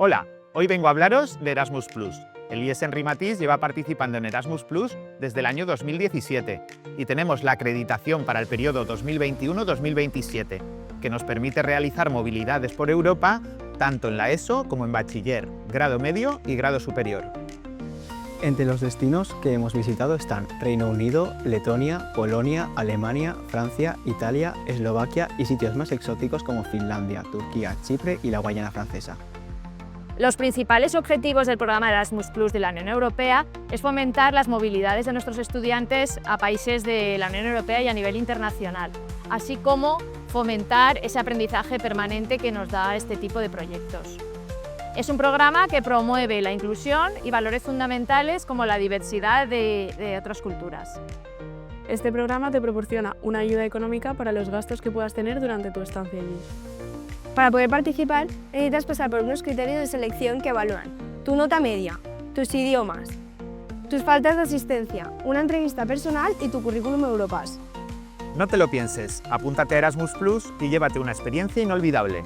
Hola, hoy vengo a hablaros de Erasmus+. El IES Henri Matisse lleva participando en Erasmus+ desde el año 2017 y tenemos la acreditación para el periodo 2021-2027, que nos permite realizar movilidades por Europa tanto en la ESO como en bachiller, grado medio y grado superior. Entre los destinos que hemos visitado están Reino Unido, Letonia, Polonia, Alemania, Francia, Italia, Eslovaquia y sitios más exóticos como Finlandia, Turquía, Chipre y la Guayana Francesa. Los principales objetivos del programa Erasmus+ de la Unión Europea es fomentar las movilidades de nuestros estudiantes a países de la Unión Europea y a nivel internacional, así como fomentar ese aprendizaje permanente que nos da este tipo de proyectos. Es un programa que promueve la inclusión y valores fundamentales como la diversidad de otras culturas. Este programa te proporciona una ayuda económica para los gastos que puedas tener durante tu estancia allí. Para poder participar, necesitas pasar por unos criterios de selección que evalúan tu nota media, tus idiomas, tus faltas de asistencia, una entrevista personal y tu currículum Europass. No te lo pienses, apúntate a Erasmus+ y llévate una experiencia inolvidable.